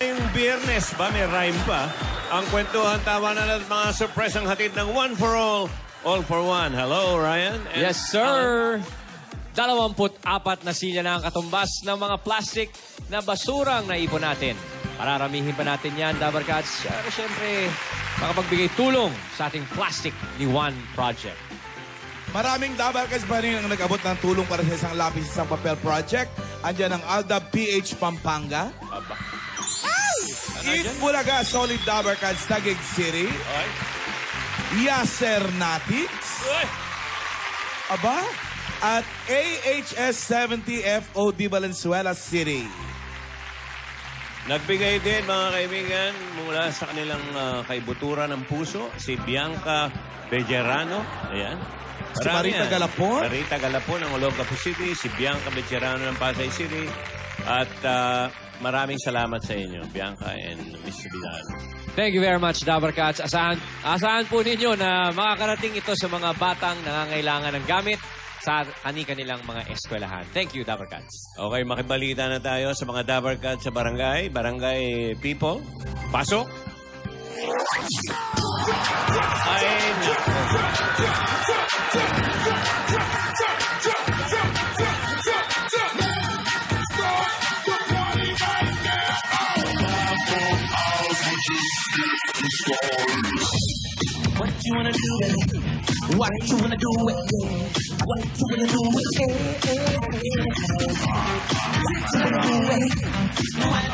Yung Biyernes ba, may rhyme pa. Ang kwentuhan, tawa na ng mga surprise ang hatid ng One for All for One. Hello, Ryan. And yes, sir. 24 na silya na ang katumbas ng mga plastic na basurang naipon natin. Pararamihin pa natin yan, Dabber Cats. Pero siyempre, makapagbigay tulong sa ating Plastic ni One Project. Maraming Dabber Cats pa rin ang nag-abot ng tulong para sa isang lapis, isang papel project. Andiyan ang Aldab PH Pampanga. Aba. Eat Bulaga Solid Dabber Cats, Taguig City. Ay. Yaser Natix. Ay. Aba. At AHS 70 FOD Valenzuela City. Nagbigay din, mga kaibigan, mula sa kanilang kaibuturan ng puso, si Bianca Bejerano. Ayan. Si Marita Galapon. Marita Galapon ng Olongapo City. Si Bianca Bejerano ng Pasay City. At maraming salamat sa inyo, Bianca and Mr. Vidal. Thank you very much, Dabber Cats. Asahan po ninyo na makakarating ito sa mga batang nangangailangan ng gamit sa kanilang mga eskwelahan. Thank you, Dabber Cats. Okay, makibalita na tayo sa mga Dabber Cats sa barangay. Barangay people. Pasok! Ay, What you wanna do with it? What you wanna do with it? What you wanna do with it? What you wanna do with it? What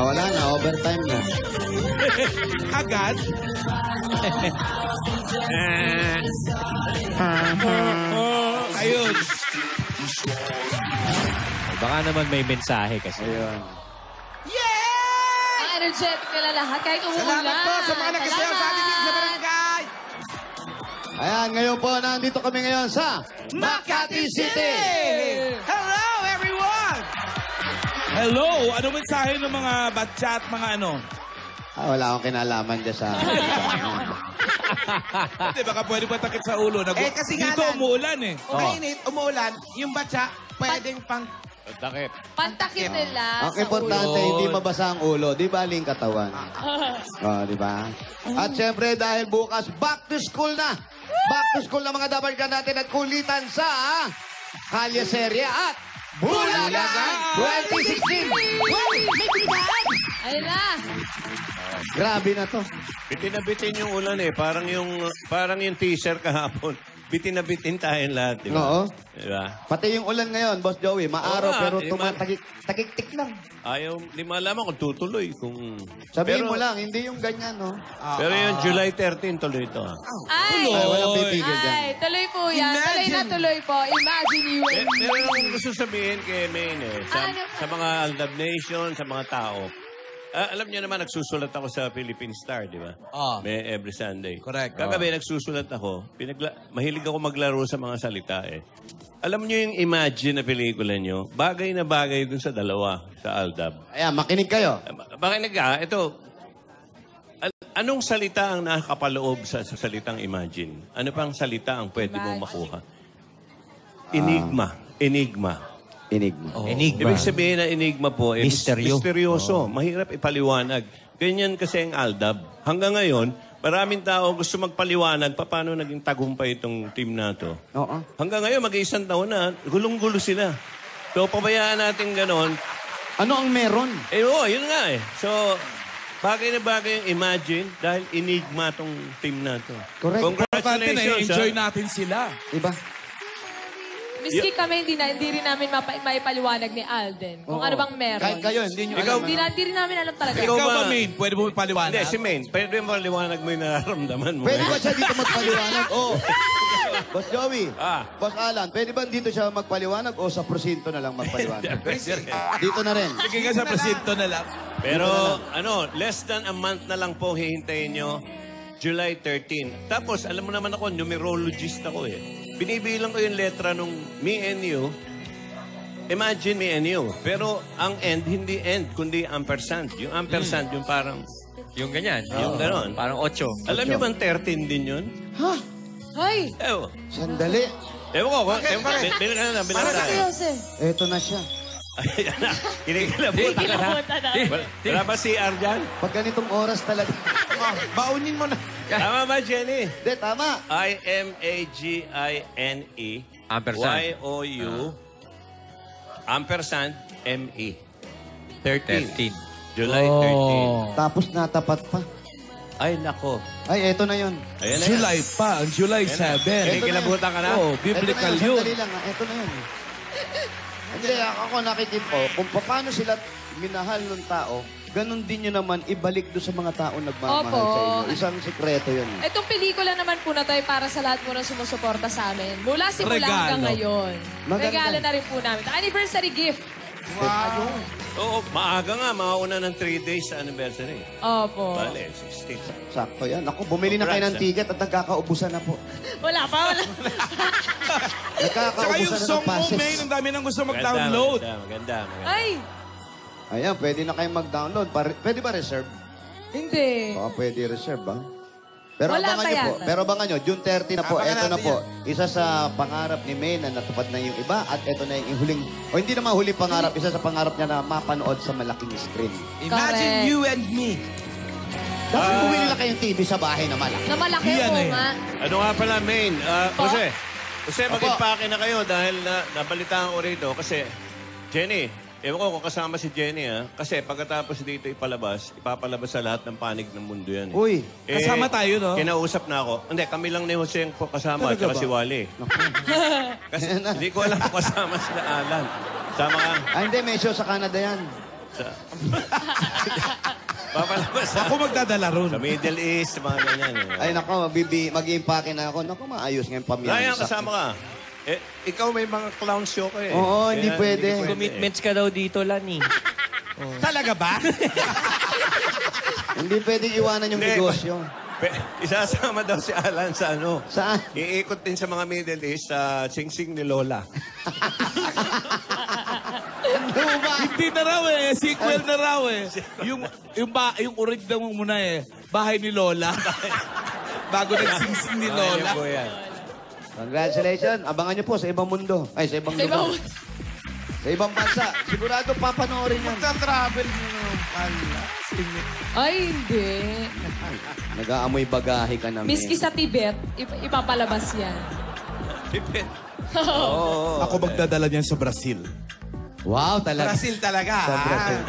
wala na. Overtime na. Agad? Ayun. Baka naman may mensahe kasi. Ayun. Ang energetic nila lahat kahit umuulan. Salamat po sa mga nagkasayaw sa ating sa barangay. Ayan, ngayon po, nandito kami ngayon sa Makati City! Hello, everyone! Hello! Ano mensahe ng mga batcha at mga ano? Wala akong kinalaman dyan sa... Hindi, baka pwede pa takit sa ulo. Kasi nga dito lang, umuulan eh. Mainit, umuulan, yung batsa, pwedeng pang... takip. Pantakit nila Ang sa importante, ulo. hindi mabasa ang ulo. Di ba, aling katawan? Di ba? At syempre, dahil bukas, back to school na! Back to school na mga Dabber Cats natin at kulitan sa Kalye Serie at Bulaga 2016! Ayun na. Grabe na to. Bitin na bitin yung ulan eh. Parang yung teaser kahapon. Bitin na bitin tayong lahat, di ba? Oo. Di ba? Pati yung ulan ngayon, Boss Joey, maaraw Oo, pero di ba? takik-tik lang. Ayaw, di malaman kung tutuloy. Sabihin mo lang, hindi yung ganyan, no? Pero yung July 13, tuloy ito. Ay! Ay, walang pipigil dyan. Ay, tuloy po yan. Tuloy na tuloy po. Imagine you and me. Meron akong gusto sabihin kay Maine eh. Ano? Sa mga Aldab Nation, sa mga tao. Alam niyo naman, nagsusulat ako sa Philippine Star, di ba? May every Sunday. Correct. Kagabi, nagsusulat ako. Mahilig ako maglaro sa mga salita eh. Alam niyo yung Imagine na pelikula niyo, bagay na bagay dun sa dalawa, sa Aldab. Ayan, makinig kayo. Makinig ka, ito. Anong salita ang nakakapaloob sa salitang Imagine? Ano pang salita ang pwede mong makuha? Enigma. Enigma. Enigma. Enigma. Ibig sabihin na enigma po, misteryoso. Mahirap ipaliwanag. Ganyan kasi ang Aldab. Hanggang ngayon, maraming tao gusto magpaliwanag paano naging tagumpay itong team na to. Oo. Hanggang ngayon, mag-iisang taon na, gulong-gulo sila. So, pabayaan natin ganon. Ano ang meron? Yun nga eh. So, bagay na bagay yung Imagine dahil enigma tong team na to. Correct. Importante na Congratulations. enjoy natin sila. Diba? Miski kami, hindi rin namin maipaliwanag ni Alden kung Oo. ano bang meron. Kahit kayo, hindi nyo Ikaw, alam. Hindi rin namin alam talaga. Ikaw Ikaw ba, ba, Maine? Pwede mo paliwanag? Hindi, si Maine. Pwede mo maliwanag mo yung nararamdaman mo. Pwede ba siya dito magpaliwanag? Oo. Boss Joey, Boss Alan, pwede ba dito siya magpaliwanag o sa prosinto na lang magpaliwanag? Dito na rin. Sige nga sa presinto na lang. Pero, less than a month na lang po hihintayin nyo July 13. Tapos, alam mo naman ako, numerologist ako eh. Binibilang ko yung letra nung me and you. Imagine me and you. Pero ang end, hindi end, kundi ampersand. Yung ampersand, yung parang, Yung ganyan. yung gano'n. Parang 8. Alam niyo bang 13 din yun? Ha? Ay! Ewan. Sandali. Ewan ko. Bilang na, bilang Para tayo. si Jose. Eto na siya. Ayan na. Kinikilabutan ka na. Kinabutan na. Wala ba CR dyan? Pag ganitong oras talaga. Baunin mo na. Tama ba, Jenny? Hindi, tama. I-M-A-G-I-N-E Ampersand. Y-O-U ampersand M-E 13. 13. July Oh. Tapos natapat pa. 13. Ay, nako. Ay, eto na yun. Ayan na July yan. pa, ang July 7. Kinikilabutan ka na? Oh, Eto biblical na yun. Sandali lang, eto na yun. Hindi, ako nakikita ko, kung paano sila minahal ng tao, ganun din yun naman, ibalik doon sa mga tao nagmamahal Opo. sa inyo. Isang sikreto yun. Itong pelikula naman po na to ay para sa lahat po na sumusuporta sa amin. Mula simula Regalo. hanggang ngayon. Maganda. Regalo na rin po namin. Anniversary gift. Oo, maaga nga. Mauna ng 3 days sa anniversary. Opo. Bale, 16. Sakto yan. Ako, bumili na kayo ng ticket at nagkakaubusan na po. Wala pa, wala. Tsaka yung Nagkakaubusan na song ng mo, passes. Main, ang dami nang gusto Maganda, mag-download. maganda. Ay! Ayan, pwede na kayong mag-download. Pwede ba reserve? Hindi. Baka pwede reserve, ba? Pero Wala abangan pa nyo po. yata. Pero abangan nyo, June 30 na po. Abangan Eto na natin po. Isa sa pangarap ni May na natupad na yung iba. At eto na yung huling, o hindi naman huling pangarap. Isa sa pangarap niya na mapanood sa malaking screen. Imagine Correct. you and me. Dapat bumili na kayong TV sa bahay na malaki. Na malaki Yan po eh. nga. Ano nga pala, Main? Jose, Opo. mag-impake na kayo dahil nabalitaan ko rito. Kasi, Jenny, ewan ko kung kasama si Jenny, ha? Kasi pagkatapos dito ipapalabas sa lahat ng panig ng mundo yan. Uy, Kasama tayo, no? Kinausap na ako. Hindi, kami lang ni Jose ang kasama, Talaga tsaka ba? si Wally. Kasi hindi ko alam kung kasama sila Alan. Sama ka. hindi, may show sa Canada yan. Sa... Papalabas sa, Ako magdadala ron. sa Middle East, mga ganyan. Ay, nako, mag-i-impake na ako. Nako, maayos ngayong pamilya. Ryan, kasama ka. Eh, ikaw may mga clown show ka eh. Oo, hindi pwede. Commitments ka daw dito, Lani. Talaga ba? Hindi pwedeng iwanan yung Hindi. negosyo. Isasama daw si Alan sa ano. Saan? Iikot din sa mga Middle East sa singsing ni Lola. Ano ba? Hindi na raw eh. Sequel na raw eh. Yung original mo muna eh. Bahay ni Lola. Bago nagsingsing ni Lola. Ayun po yan. Congratulations. Abangan nyo po sa ibang mundo. Ay, sa ibang Sa ibang- lugar. Sa ibang bansa. Sigurado papanoorin yan. Sa-travel mo naman pala. Ay, hindi. Nag-aamoy bagahe ka namin. Miski sa Tibet, ipapalabas yan. Oo. Ako magdadala niyan sa Brazil. Wow, talaga. Brazil talaga, Sa ha? Brazil.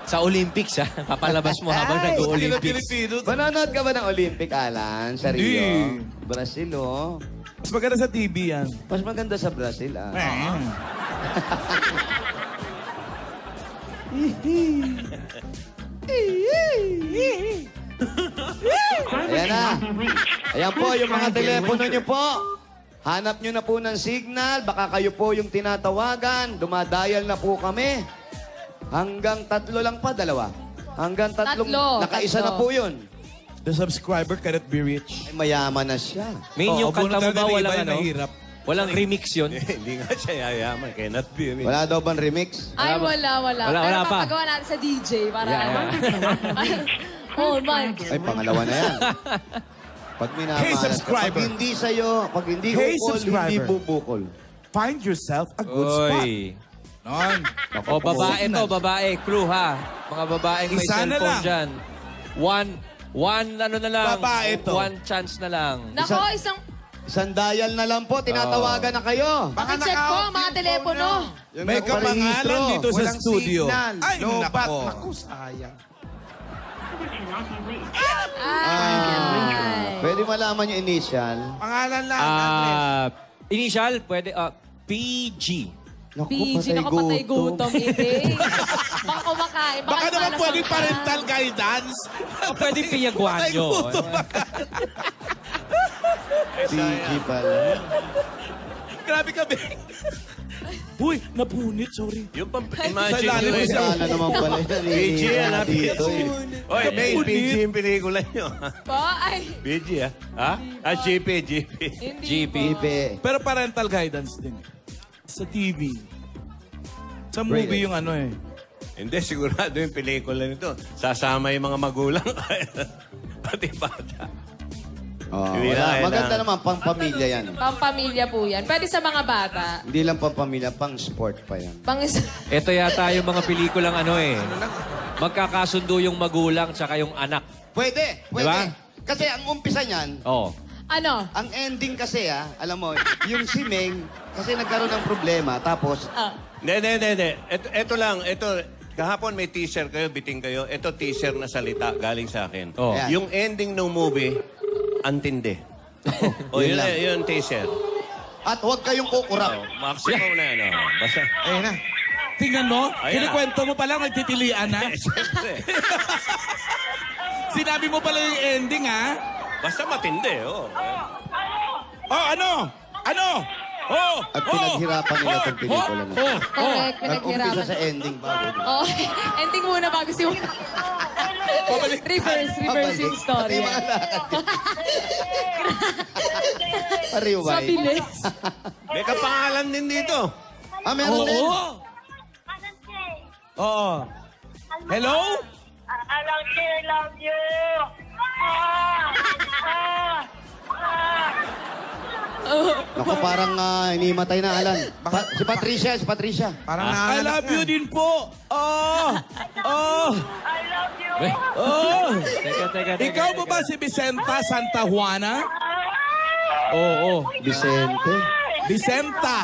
Sa Olympics, ha? Papalabas mo habang nag-Olympics. Manonood ka ba ng Olympic, Alan? Sa Rio? Hindi. Brazil, oh. Mas maganda sa TV yan. Mas maganda sa Brazil, ah. Ayan na. Ayan po, yung mga telepono nyo po. Hanap nyo na po ng signal. Baka kayo po yung tinatawagan. Dumadial na po kami. Hanggang 3 lang pa, 2. Hanggang 3. Nakaisa na po yun. The subscriber cannot be rich. Ay, mayaman na siya. Main, yung kanta mo ba walang ano? Nahirap. Walang remix yun? Hindi nga siya yayaman. Cannot be rich. Wala daw bang remix? Ay, wala. Wala Pero pa. papagawa natin sa DJ para... Yeah. Oh, man. Ay, pangalawa na yan. Pag minamalas Hey, ka, subscriber. pag hindi sa'yo, pag hindi Hey, ukol, hindi subscriber. bubukol. Find yourself a good spot. Oy. Non. O, babae to, babae. Crew, ha? Mga babaeng may Isa na cellphone lang. dyan. One, ano na lang. Babae to. One chance na lang. Nako, isang... Isang dial na lang po, tinatawagan na kayo. Baka Pakicheck po naka-off ang mga yung telepono. phone nyo. Yung May kapangalan nagparehistro. dito sa Walang studio. signal. Ay, Lobat. nako. Naku, sayang. Ay. Pwede malaman yung initial. Pangalan lang, address. Initial, pwede, PG. Naku, PG, nakapatay gutom. Hindi. Baka kumakain. Baka naman malas pwedeng ang- parental guidance. O, pwede piyaguanyo. PG pala. Grabe kami. Huy, napunit, sorry. Yung Sa imagine ilalim nyo mo eh. siya. Sana naman pala yan. PG yan, ha? Dito, eh. Oy, may PG yung pelikula nyo. Po, ay, PG, ha? Ha? Ah, GP. hindi GP. po. Ibe. Pero parental guidance din. Sa TV. Sa movie yung ano eh. Hindi, sigurado yung pelikula nito. Sasama yung mga magulang. Pati bata. Oh, Hindi na wala. kailangan. Maganda naman, pang pamilya yan. Pampamilya po yan. Pwede sa mga bata. Hindi lang pang pamilya, pang sport pa yan. Ito yata yung mga pelikulang ano eh. Magkakasundo yung magulang tsaka yung anak. Pwede, pwede. Diba? Kasi ang umpisa niyan, Oh. Ano? ang ending kasi alam mo, yung si Meng, kasi nagkaroon ng problema, tapos, Hindi. Ito lang, kahapon may teaser kayo, biting kayo. Ito teaser na salita galing sa akin. Oh. Ayan. Yung ending ng movie, antindi. O Yun yun, lang. yun teaser. at huwag kayong kukurap. Maximum na yan. Oh. Basta, Ayun na. Tingnan mo, Ayan. kinikwento mo pa lang, nagtitilian na. siyempre. Sinabi mo pala yung ending, ha? Basta matindi, oh. Oh, ano? Ano? Oh! At pinaghirapan nila itong pelikula na. Correct, Nag-umpisa pinaghirapan. sa ending bago. Oh, ending muna bago si reverse yung Pati story. yung mga lakad. Pariway. Sa bilis. May kapangalan din dito. Meron din. Oo! Oo. Hello? Alam ko, I love you. Naku, parang inimatay na, Alan. Si Patricia. Parang I nahanap love nga. you din po. Oh! Oh! I love you. Oh! Teka. Ikaw mo ba si Vicenta Santa Juana? Oo. Vicente. Vicenta.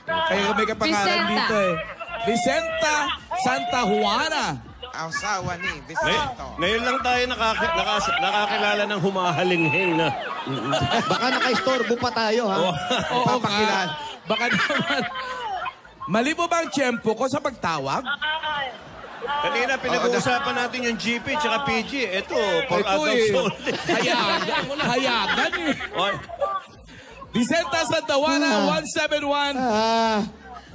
Kaya may kapangalan Vicenta. dito eh. Vicenta Santa Juana. Ang sawa ni Ngay- Vicento. ngayon lang tayo nakakilala ng humahalinghing na. Baka naka-istorbo pa tayo, ha? Oo Papakilala. Baka naman. Mali mo ba ang tiyempo ko sa pagtawag? Kanina pinag-uusapan natin yung GP tsaka PG. Ito, for Ito adults eh. only. Hayagan eh. Oy, Vicenta Santa Juana, 171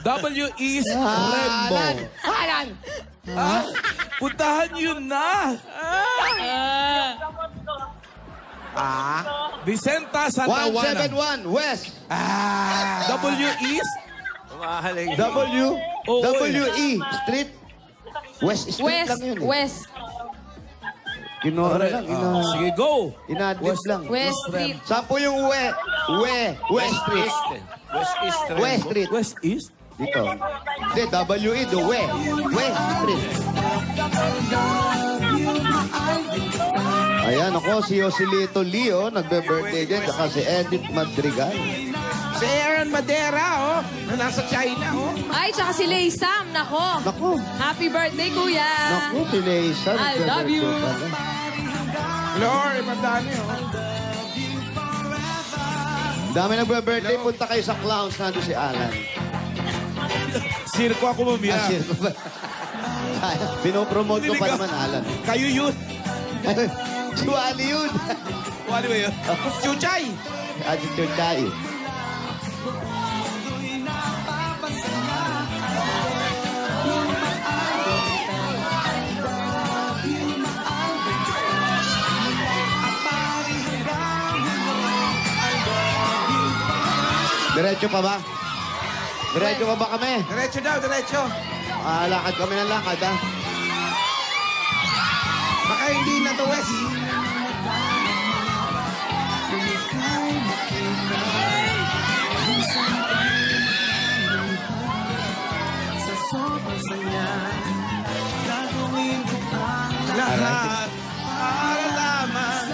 W East Rembo. Alan! Ha? Puntahan yun na. Vicenta Santa Juana. 171 West. W East? humahaling. W.E. Street. West Street lang yun. West Kinora lang. Sige, go. Inadlib lang. West Street. Saan po yung West Street? West East. West Street. West East? Dito. Hindi, W.E. do West Street. Ayan, ako, si Joselito Leo, nagbe-birthday din, saka si Edith Madrigal. Si Aaron Madera, oh. Na nasa China, oh. Ay, tsaka si Lay Sam. Nako. Naku, Happy birthday, kuya. naku, si Leisa. I love you. Lord, madami, oh. Dami nagbe-birthday, punta kayo sa Clowns, nandun si Alan. Sirko ako mamaya. Asir ko ba? Pinopromote ko pa naman, Alan. Kayo yun. Si Wally yun. Wali ba yun? Chuchay. Adi Chuchay. Diretso pa ba? Diretso pa ba kami? Diretso daw, diretso. Lakad kami ng lakad, ha? Baka hindi na to West. Lahat para lamang.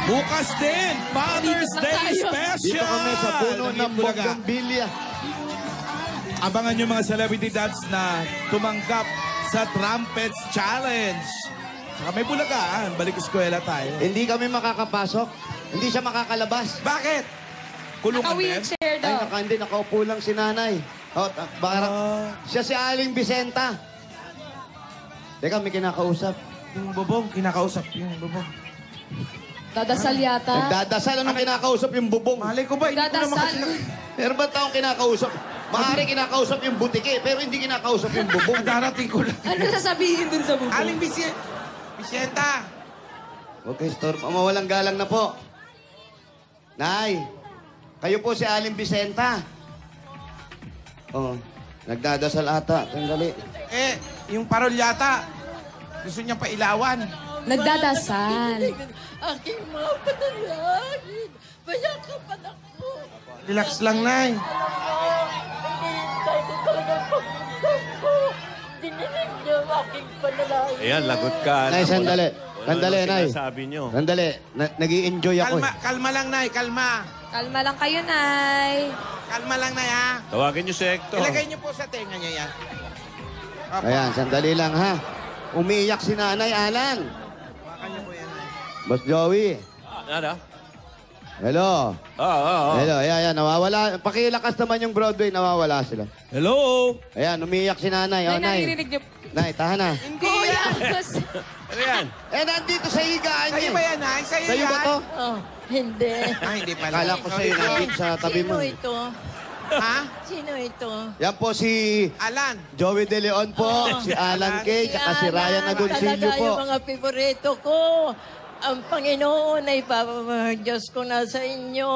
Bukas din, Father's Dito na Day tayo. Special! Dito kami sa puno ng Bulaga. Bougainvillea. Abangan nyo mga celebrity dads na tumanggap sa Trumpets Challenge. Saka may bulagaan, balik eskwela tayo. Hindi kami makakapasok. Hindi siya makakalabas. Bakit? Kulungan din. Naka-wheelchair Ay, daw. hindi. Nakaupo lang si nanay. Siya si Aling Vicenta. Teka, may kinakausap. Yung bubong, kinakausap yung bubong. Dadasal yata. Nagdadasal. Anong kinakausap yung bubong? Malay ko ba, hindi ko naman kasi... Meron ba taong kinakausap? Maaari kinakausap yung butike, pero hindi kinakausap yung bubong. Darating ko lang. Ano sasabihin dun sa bubong? Aling Vicenta. Okay, store. Mawalang galang na po. Nay, kayo po si Aling Vicenta. Oh, nagdadasal ata. Sandali. Yung parol yata. Gusto niya pa ilawan. Nagdadasal. Aking mga panalangin. Mayakapan ako. Relax lang, Nay. Hinihintay ko talaga ang pagpuntan ko. Dininig niyo ang aking panalangin. Ayan, lagot ka. Nay, sandali. Sandali, Nay. Sabi nyo. Sandali. Nag-i-enjoy ako. Kalma lang, Nay. Kalma. Kalma lang kayo, Nay. Kalma lang, Nay, ha? Tawagin nyo si Hector. Ilagay niyo po sa tenga niya yan. Opo. Ayan, sandali lang, ha? Umiiyak si Nanay Alan. Hawakan niyo po yan, Nay. Boss Joey. Ano? Hello. Oo. Hello, ayan, nawawala. Pakilakas naman yung Broadway, nawawala sila. Hello? Ayan, umiiyak si Nanay. Nay, Oh, Nay. naririnig niyo. Nay, tahan na. Hindi Kuya! yan. Ano yan? Nandito sa higaan Sa'yo niya. ba yan, Nay? Sa'yo Sa'yo yan? ba to? Oh, hindi. Hindi pala. Akala ko sa'yo, nandito sa tabi mo. Sino ito? Ha? Sino ito? Yan po si Alan. Joey De Leon po, si Alan Kay, tsaka si Ryan Agoncillo Talaga po. yung mga favorito ko. Ang Panginoon ay Diyos ko nasa inyo.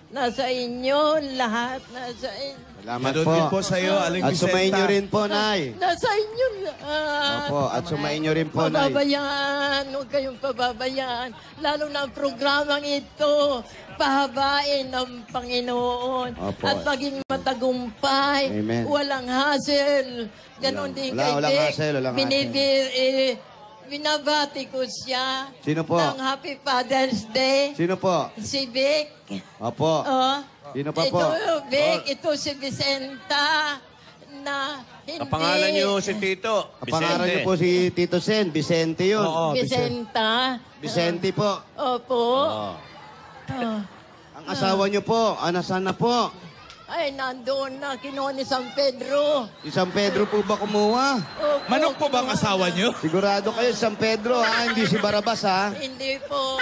Nasa inyo, lahat nasa inyo. Salamat Meron po. din po sa iyo, Aling At Vicenta. sumainyo rin po, Nay. Nasa inyo lahat. Opo, at sumainyo rin po, Nay. Pababayaan, huwag kayong pababayaan. Lalo na ang programang ito, pahabain ng Panginoon. Opo. At maging matagumpay. Amen. Walang hassle. Ganon din kay walang Vic. hassle, walang hassle. Binabati ko siya. Sino po? Ng Happy Father's Day. Sino po? Si Vic. Opo. Oh. Sino pa po? Ito, Vic. Ito si Vicenta. Na hindi. Kapangalan nyo si Tito. Kapangalan niyo po si Tito Sen, Vicente yun. Oo, Vicenta. Vicente po. Opo. Oh. Oh. Ang asawa niyo po, nasaan na po? Ay, nandoon na. Kinuha ni San Pedro. Si San Pedro po ba kumuha? Opo, Manok po bang kinuha asawa na. niyo? Sigurado kayo, San Pedro, ha? Hindi si Barabas, ha? Hindi po.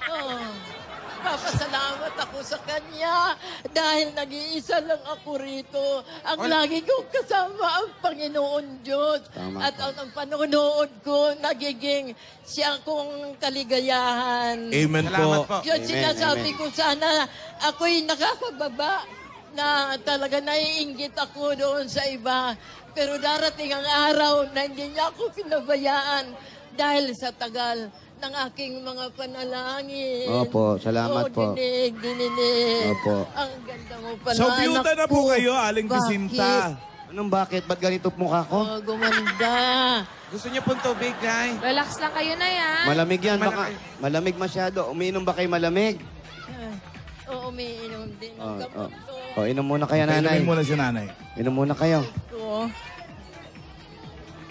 Oh. Papasalamat ako sa kanya dahil nag-iisa lang ako rito. Ang lagi kong kasama ang Panginoon Diyos. Tama At ang panonood ko, nagiging siya kong kaligayahan. Amen Salamat po. po. Yun Amen, sinasabi amen. ko sana ako'y nakakababa na talaga naiinggit ako doon sa iba. Pero darating ang araw na hindi niya ako pinabayaan dahil sa tagal ng aking mga panalangin. Opo, salamat po. Dininig. Opo. Ang ganda mo pala, So, biyuda anak na po ko. kayo, Aling Bakit? Vicenta. Anong bakit? Ba't ganito mukha ko? Oh, gumanda. Gusto niyo pong tubig, Nay? Relax lang kayo, Nay, ha? Malamig yan, baka. Malamig. Malamig masyado. Umiinom ba kayo malamig? Oo, umiinom din ng Oh, gamot oh. Inom muna kayo, nanay. Inumin muna si nanay. Inom muna kayo. ko.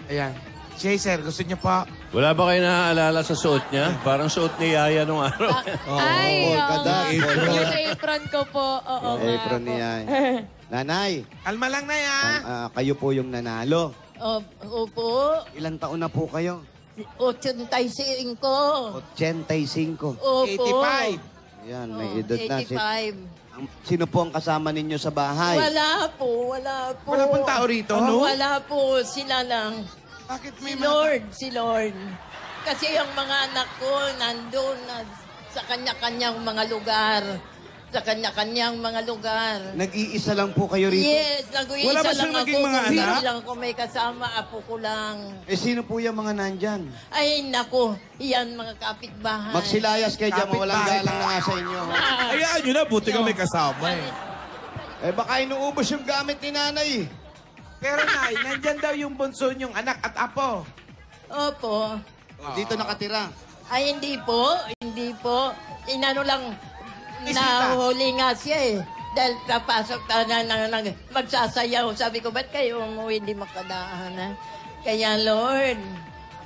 Ayan. Chaser, gusto niyo po? Wala ba kayo naaalala sa suot niya? Parang suot ni Yaya nung araw. Ay, Paul oo. Kadag, Paul Yung Kadag. apron ko po. Oo nga Apron po. niya. Nanay, Kalma lang, Nay, ha? kayo po yung nanalo. Opo, Ilang taon na po kayo? 85. 85. Opo. 85. Yan, may edad na. 85. Sino po ang kasama ninyo sa bahay? Wala po, wala po. Wala pong tao rito? Wala po, sila lang. Bakit may Si Lord. Kasi ang mga anak ko nandun na sa kanya-kanyang mga lugar. Sa kanya-kanyang mga lugar. Nag-iisa lang po kayo rito? Yes, nag-uisa Wala ba lang siyang ako. naging mga Hindi anak? lang ako may kasama, apo ko lang. Eh, sino po yung mga nandyan? Ay, nako, yan mga kapitbahay. Magsilayas kayo dyan, mawalang Kapit-bahay. galang na nga sa inyo. Hayaan nyo na, buti ka may kasama eh. Eh, baka inuubos yung gamit ni nanay. Pero, Nay, nandyan daw yung bunso niyong anak at apo. Opo. Dito nakatira. Ay, hindi po. Hindi po. Inano lang, Bisita. nahuli nga siya eh. Dahil kapasok na magsasayaw. Sabi ko, ba't kayo umuwi hindi makadaan? Ha? Kaya, Lord,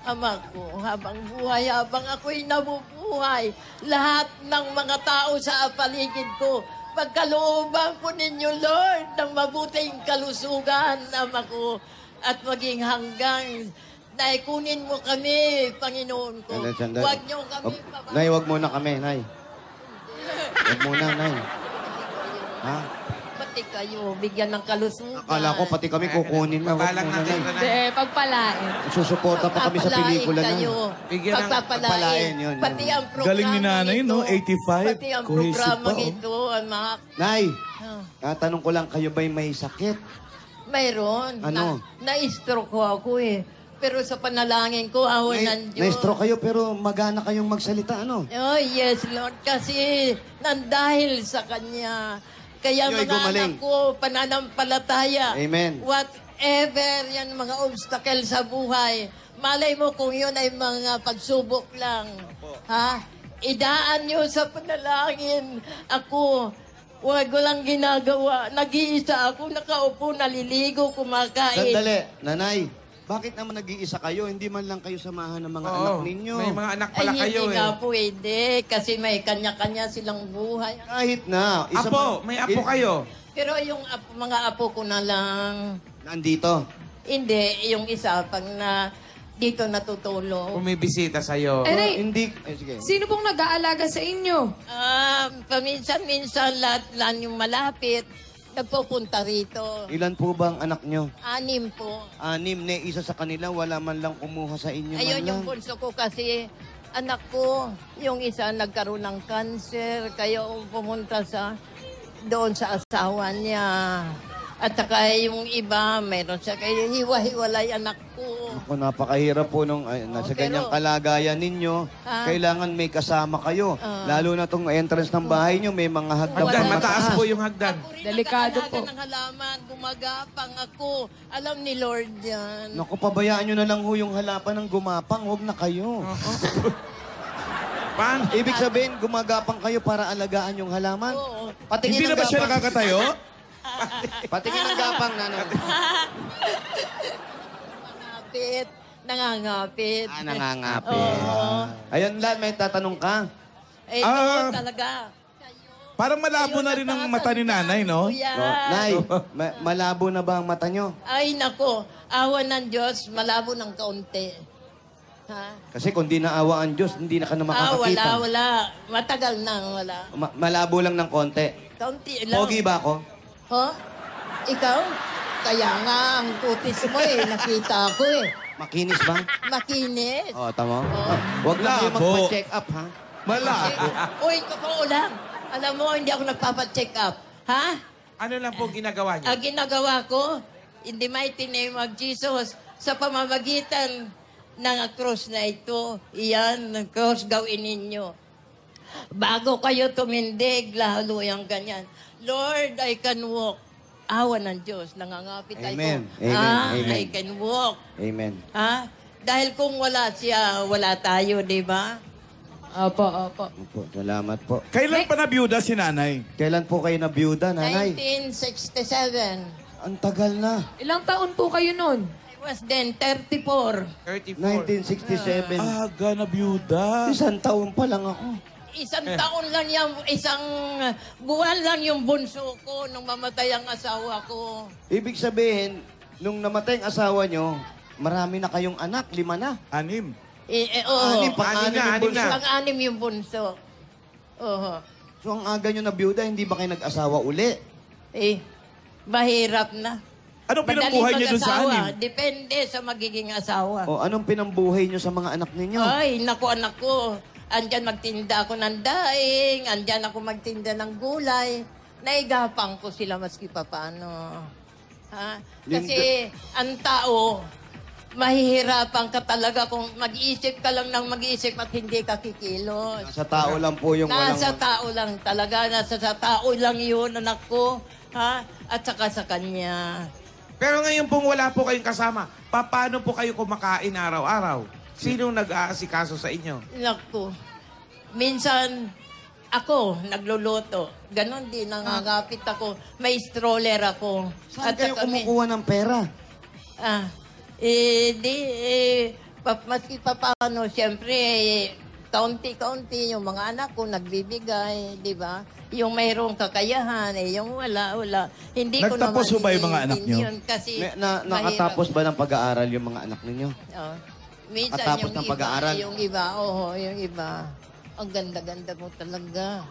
Ama ko, habang buhay, habang ako'y nabubuhay, lahat ng mga tao sa paligid ko, pagkalooban ko ninyo, Lord, ng mabuting kalusugan, Ama ko, at maging hanggang Nay, kunin mo kami, Panginoon ko. Sandali. Huwag niyo kami Nay, wag muna kami, Nay. Wag muna, Nay. Ha? Pati kayo, bigyan ng kalusugan. Akala ko pati kami kukunin na. Wag muna, Nay. Hindi, pagpalain. Susuporta pa kami sa pelikula na. Bigyan ng pagpapalain, Pagpapalain. yun. Pati ang programa Galing ni nanay, no? 85. Pati ang Cohesive programa pa, oh. ito, ang mga... Nay, Ah, tatanong ko lang, kayo ba'y may sakit? mayroon. Ano? Na-stroke ako eh. Pero sa panalangin ko, awan ng Diyos. Na-stroke kayo pero magana kayong magsalita, ano? Oh, yes, Lord. Kasi nandahil sa Kanya. Kaya Yoy, mga gumaling. anak ko, pananampalataya. Amen. Whatever yan mga obstacle sa buhay, malay mo kung yun ay mga pagsubok lang. Ha? Idaan nyo sa panalangin. Ako, wag ko lang ginagawa. Nag-iisa ako, nakaupo, naliligo, kumakain. Sandali, nanay. Bakit naman nag-iisa kayo? Hindi man lang kayo samahan ng mga anak ninyo. May mga anak pala kayo hindi eh. nga pwede. Kasi may kanya-kanya silang buhay. Kahit na. Apo, may apo kayo. Pero yung mga apo ko na lang, Nandito. hindi. Yung isa, pag na dito natutulog. Bumibisita sa'yo. Nay, Hindi. Sige. sino pong nag-aalaga sa inyo? Paminsan-minsan lahat lang yung malapit, nagpupunta rito. Ilan po ba ang anak nyo? 6 po. 6. Isa sa kanila, wala man lang kumuha sa inyo Ayun man yung lang. punso ko kasi anak ko, yung isa nagkaroon ng cancer, kaya pumunta doon sa asawa niya. At saka yung iba, mayroon siya kaya hiwa-hiwalay anak ko. Ako, napakahirap po nung nasa pero- ganyang kalagayan ninyo. Kailangan may kasama kayo. Lalo na tong entrance ng bahay nyo, may mga hagdan Hagdan, na mataas po yung hagdan. Ako rin Delikado nag-aalaga po. ng halaman, gumagapang ako. Alam ni Lord yan. Naku, pabayaan nyo na lang ho yung halapan ng gumapang. Huwag na kayo. Ibig sabihin, gumagapang kayo para alagaan yung halaman. Oo. Patingin Hindi ng na ba siya gapang. nakakatayo? Patingin ng gapang, nanay. Nangangapit. Nangangapit. Oo. Ayun, Lan, may tatanong ka. Eh, Ah. talaga. Parang malabo na rin ang mata ni nanay, no? Kuya. Nay, malabo na ba ang mata nyo? Ay, nako. Awa ng Diyos, malabo ng kaunti. Ha? Kasi kung di naawa ang Diyos, hindi na ka na makakakita. Wala. Matagal na, wala. Malabo lang ng konti. Kaunti lang. Pogi ba ako? Ho? Ikaw? Kaya nga, ang kutis mo nakita ko Makinis ba? Makinis. Oo, tama. Huwag na kayo Labo. magpa-check up, ha? Malabo. Uy, totoo lang. Alam mo, hindi ako nagpapacheck up. Ha? Ano lang po ginagawa niyo? Ang ginagawa ko, in the mighty name of Jesus, sa pamamagitan ng cross na ito, iyan, cross gawin ninyo. Bago kayo tumindig, lalo yung ganyan. Lord, I can walk. Awa ng Diyos, nangangapit Amen. ako. Amen. Amen. I can walk. Amen. Ha? Dahil kung wala siya, wala tayo, di ba? Opo, opo. Opo, salamat po. Kailan pa nabiyuda si nanay? Kailan po kayo nabiyuda, nanay? 1967. Ang tagal na. Ilang taon po kayo nun? I was then 34. 34. 1967. Aga nabiyuda. Isang taon pa lang ako. Isang taon lang yung, isang buwan lang yung bunso ko nung mamatay ang asawa ko. Ibig sabihin, nung namatay ang asawa nyo, marami na kayong anak, 5 na. 6. Oo. Anim, pang-anim yung Anim bunso. na. Pang-anim yung bunso. Oo. So ang aga nyo na biyuda, hindi ba kayo nag-asawa uli? Mahirap na. Anong Madali pinambuhay niyo dun sa mag-asawa. 6? Depende sa magiging asawa. O anong pinambuhay nyo sa mga anak ninyo? Ay, naku anak ko. Andyan magtinda ako ng daing. Andyan ako magtinda ng gulay. Naigapang ko sila maski pa paano. Ha? Kasi ang tao, mahihirapan ka talaga kung mag-iisip ka lang ng mag-iisip at hindi ka kikilos. Sa tao lang po yung Nasa walang... tao lang talaga. Nasa sa tao lang yun, anak ko. Ha? At saka sa kanya. Pero ngayon pong wala po kayong kasama, paano po kayo kumakain araw-araw? Sinong nag-aasikaso sa inyo? Naku. Minsan, ako, nagluluto. Ganon din, nangangapit ako. May stroller ako. Saan kayo saka kumukuha ng pera? maski pa paano, siyempre, kaunti-kaunti yung mga anak ko nagbibigay, di ba? Yung mayroong kakayahan, yung wala. Hindi ko naman Nagtapos ba yung mga anak nyo? yun kasi Nakatapos ba ng pag-aaral yung mga anak ninyo? Oh. Minsan Nakatapos yung ng iba, pag-aaral? yung iba, yung iba. Ang ganda-ganda mo talaga.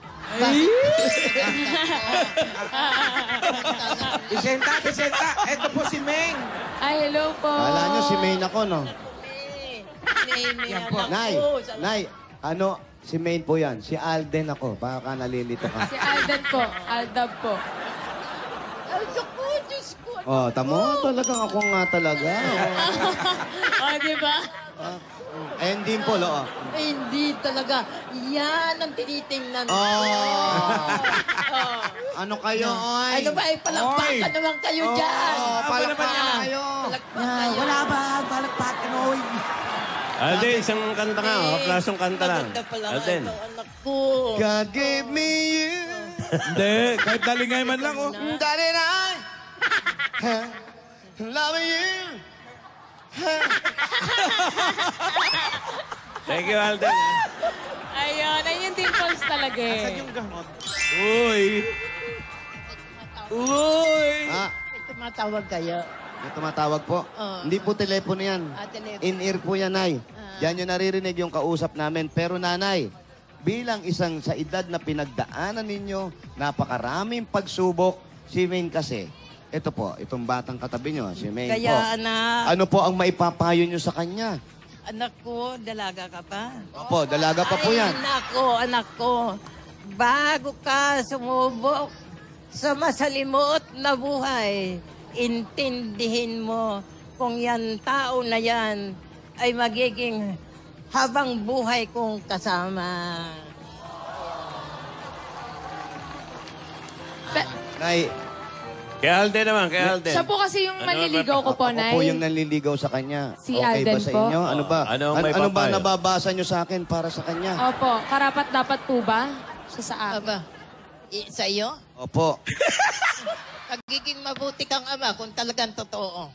Vicenta, eto po si Meng. Ay, hello po. Kala nyo si Maine ako, no? May anak Nay, ko. Nay, si Maine po yan. Si Alden ako. Baka nalilito ka. Si Alden po. Aldab po. Ay, ko, Diyos ko. Oh, tamo, talagang ako nga talaga. O, di ba? And dimple, oo. Hindi talaga. Yan ang tinitingnan ko. Ano kayo, oy? Ano ba, palakpakan naman kayo dyan. Palakpakan kayo. Palakpakan kayo. Wala ba? Palakpakan, oy. Alden, isang kanta nga, klasong kanta lang. Maganda pala Alden. ito, anak ko. God gave me you. Hindi, kahit dalingay man lang, oh. That and I love you. Thank you, Alden. Ayun, ayun yung dimples talaga eh. Saan yung gamot? Uy! Uy! Ah, May tumatawag kayo. may tumatawag po. Oo. Hindi po telepono yan. Telepono. In-ear po yan, Nay. Diyan yung naririnig yung kausap namin. Pero, Nanay, bilang isang sa edad na pinagdaanan ninyo, napakaraming pagsubok, si Maine kasi, ito po, itong batang katabi nyo, si Maine po. Kaya, anak, Ano po ang maipapayo nyo sa kanya? anak ko, dalaga ka pa? Opo, dalaga pa po yan. Anak ko, bago ka sumubok sa masalimuot na buhay, intindihin mo kung yan tao na yan ay magiging habang buhay kong kasama. Nay, Kay Alden naman, kay Alden. Siya po kasi yung Ano manliligaw ko po, ako po Nay. yung nanliligaw sa kanya. Si okay ba Alden sa po? inyo? Ano ba? Ano ang may ano ba papayo? nababasa nyo sa akin para sa kanya? Opo, karapat dapat po ba? Siya sa akin. Aba, sa iyo? Opo. Magiging mabuti kang ama kung talagang totoo.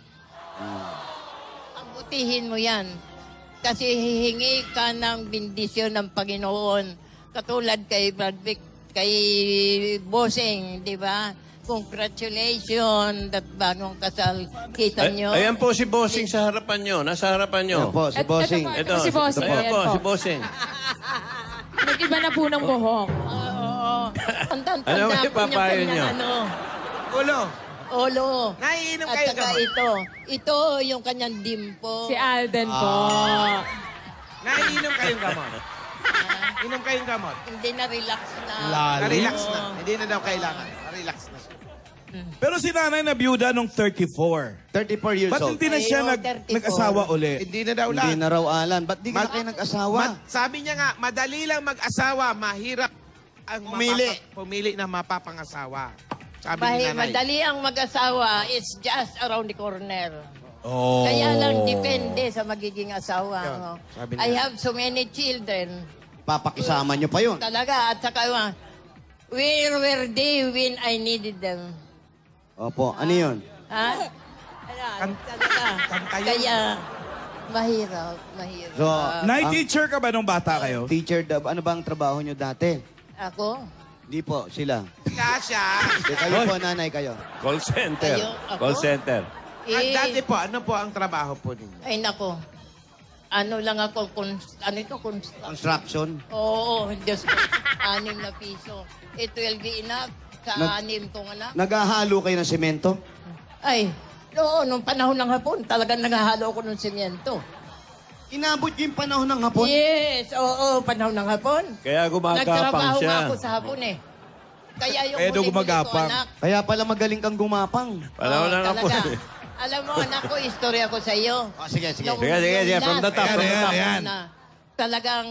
Pabutihin mo yan. Kasi hihingi ka ng bendisyon ng Panginoon. Katulad kay Brad Vic, kay Bossing, di ba? Congratulations that bagong kasal. Kita nyo? Ayan po si Bossing sa harapan nyo. Nasa harapan nyo. Ayan po, si Bossing. Ito po, si Bossing. Ayan Ayan po, po. si Bossing. Nag-iba na po ng buhok. Oo. Tandang-tanda Ano po may niya papayo po nyo? na ano. Ulo. Olo. Naiinom At kayo saka gamot. ito yung kanyang dimpo. Si Alden po. Naiinom kayong gamot. Inom kayong gamot. Hindi na relax na. Na-relax na. Hindi na daw kailangan. Na-relax na siya. Pero si nanay na byuda nung 34. 34 years Ba't old. hindi na siya Ayaw, 34. nag-asawa uli? Hindi na daw Hindi lang. na raw, Alan. Ba't di ka na kayo nag-asawa? Sabi niya nga, madali lang mag-asawa, mahirap ang pumili na mapapangasawa. Sabi ni nanay. Madali ang mag-asawa. It's just around the corner. Oh. Kaya lang depende sa magiging asawa. Yun, no? sabi I niya. have so many children. Papakisama nyo pa yun. Talaga. At saka, where were they when I needed them? Opo, ano yun? Ha? Ayan, talaga. kanta yun. Kaya, mahirap. So, Night teacher ka ba nung bata kayo? teacher, ano ba ang trabaho nyo dati? Ako? Hindi po, sila. Kasha. Kayo po, nanay, kayo. Call center. Kayo, ako? Call center. Dati po, ano po ang trabaho po ninyo? Ay, nako. Ano lang ako, Construction. Oo, Diyos ko. 6 na piso. It will be enough sa 6 kong anak. Naghahalo kayo ng semento? Ay, no, nung panahon ng hapon, talagang naghahalo ako ng semento. Inabot yung panahon ng hapon? Yes, oo, panahon ng hapon. Kaya gumagapang Nagtrabaho siya. nga ako sa hapon eh. Kaya yung Kaya daw huli-huli ko, gumagapang. anak. Kaya pala magaling kang gumapang. Panahon Oo, lang ako. talaga. Alam mo, anak ko, istorya ko sa iyo. Oh, sige, sige. Sige, sige, from the top, from the top. Talagang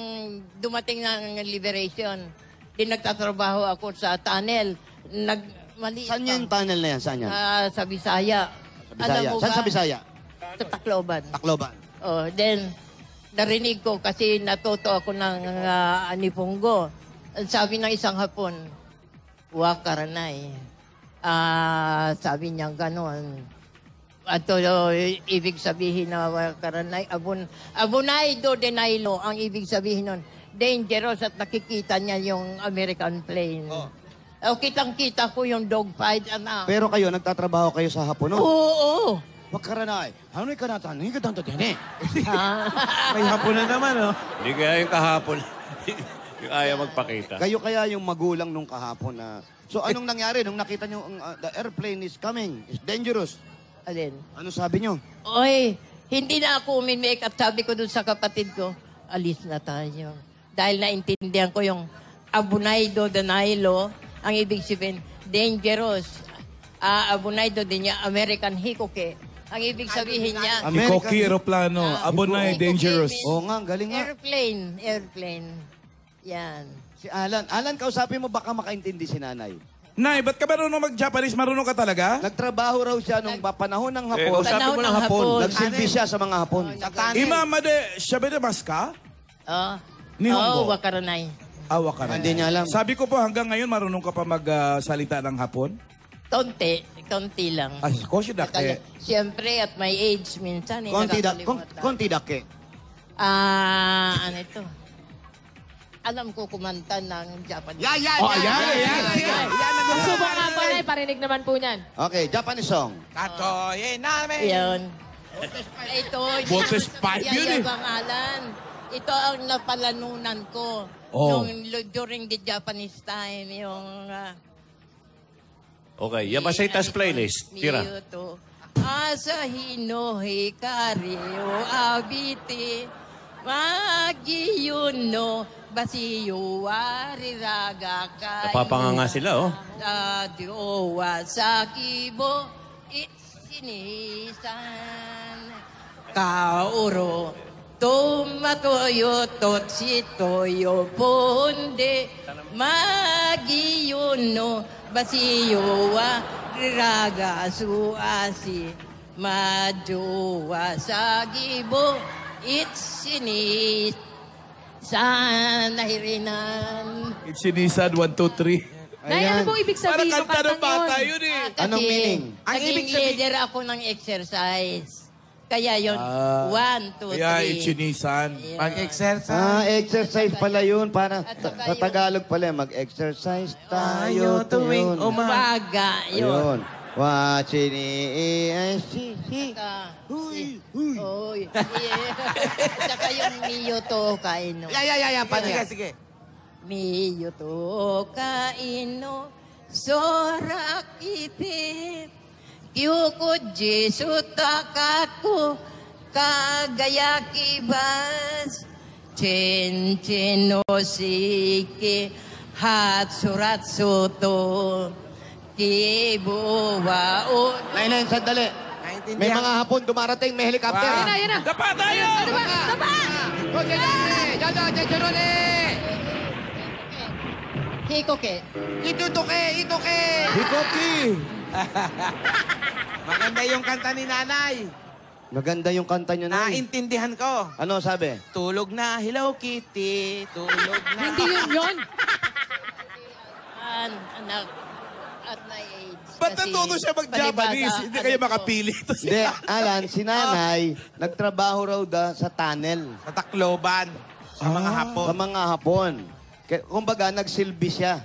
dumating ng liberation. Di nagtatrabaho ako sa tunnel. Maliit Saan yung tunnel na yan? Saan yan? sa Bisaya. Sa Bisaya. Saan sa Bisaya? Sa Tacloban. Tacloban. Oh, then, narinig ko kasi natuto ako ng anipunggo. Ang sabi ng isang hapon, wakaranay. Sabi niya gano'n. At ibig sabihin na wakaranay, abunay do denaylo. Ang ibig sabihin nun, dangerous at nakikita niya yung American plane. Kitang-kita ko yung dogfight, anak. Pero kayo, nagtatrabaho kayo sa Hapon, no? Oo. Wag ka ranay. Ano ka natan? Hindi ka tanto din eh. May hapon na naman, oh. Hindi kaya yung kahapon. yung ayaw magpakita. Kayo kaya yung magulang nung kahapon na... So, anong nangyari nung nakita nyo the airplane is coming, is dangerous? Alin? Ano sabi nyo? Oy, hindi na ako umimik at sabi ko dun sa kapatid ko, alis na tayo. Dahil naintindihan ko yung abunaydo danaylo, ang ibig sabihin, dangerous. Abunaydo din niya, American hikoke. Ang ibig sabihin niya, Hikoki, aeroplano. Abonay, dangerous. Oo nga, galing nga. airplane. Yan. Si Alan. Alan, kausapin mo baka makaintindi si nanay. Nay, ba't ka marunong mag-Japanese? Marunong ka talaga? Nagtrabaho raw siya nung panahon ng Eh, hapon. kausapin mo ng Panahon ng hapon. hapon. Nagsilbi siya sa mga hapon. Imama de, shabe de mas ka? Nihongo. Wakaranay. Awa ka na. Hindi niya alam. Sabi ko po, hanggang ngayon marunong ka pa magsalita ng hapon? Konti lang. Ay, koshi dake. Siyempre, at my age, minsan, nakakalimutan. Konti dake. Ano ito? Alam ko kumanta ng Japanese. Subok nga po, Nay. Parinig naman po niyan. Okay, Japanese song. Katoye namin. Yan. Ito, Botes five yun eh. pangalan. Ito ang napalanunan ko during the Japanese time. Yung... Okay, Yamashita's playlist. Tira. Miyuto. Asahi no hikari o abite Magiyun no basiyo wariraga kay Napapanganga sila, oh. Dadyo wa sakibo itsinisan Kaoro Tomatoyo totsitoyo ponde Magiyun no basiyo wariraga suasi Majowa sagibo Itsinisan nahirinan. Itsinisan, 1, 2, 3. Nay, ano pong ibig sabihin ng Parang kanta ng bata yun? yun eh. Anong meaning? Ang ibig Naging leader ako ng exercise. Kaya yun, 1, 2, 3. Kaya itsinisan. Pag-exercise. Exercise pala yun. Para At saka sa yung- Tagalog pala, mag-exercise tayo tuwing yun. Umaga, yun. Ayun. Wachini Uy. At saka yung Miyoto Kaino. Sige. Miyoto Kaino Sorak ite Kyukuji sutakaku Kagayaki bas Chen no shiki Hatsuratsu to Kibo wa o Nainayin, sandali. May mga hapon dumarating, may helicopter. Yan na, yan na. Dapa tayo! Ano ba? Taba! Hikoke. Ituke. Hikoki! Maganda yung kanta ni nanay. Maganda yung kanta nyo na. Naintindihan ko. Ano sabi? Tulog na, Hello Kitty. Tulog na. Hindi yun. Anak, at my age. Ba't Kasi natuto siya mag-Japanese? palibasa, Hindi kayo ano ko. makapili. Hindi, Alan, si nanay, nagtrabaho raw sa tunnel. Sa Tacloban. Sa mga hapon. Sa mga hapon. Kumbaga, nagsilbi siya.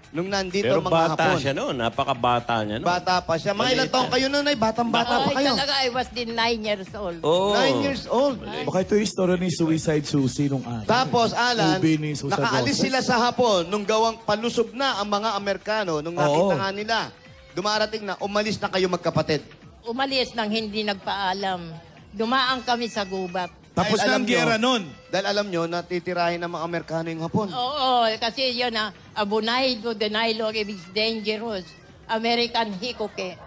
Nung nandito Pero mga bata hapon. siya noon. Napakabata niya noon. Bata pa siya. Mga ilang taong kayo nun ay batang-bata pa Ay, kayo. talaga, I was din 9 years old. Oh. 9 years old. Baka ito yung story ni Suicide Susie nung araw. Tapos, Alan, Ubi ni Susan nakaalis Roses. sila sa hapon nung gawang palusog na ang mga Amerikano. Nung nakita nga nila, dumarating na, umalis na kayo magkapatid. Umalis nang hindi nagpaalam. Dumaan kami sa gubat. Tapos Dahil na alam ang gera nyo- nun. Dahil alam nyo, natitirahin ng mga Amerikano yung hapon. Oo, kasi yun na, abunaydo, denaylo, ang ibig dangerous. American hikoke.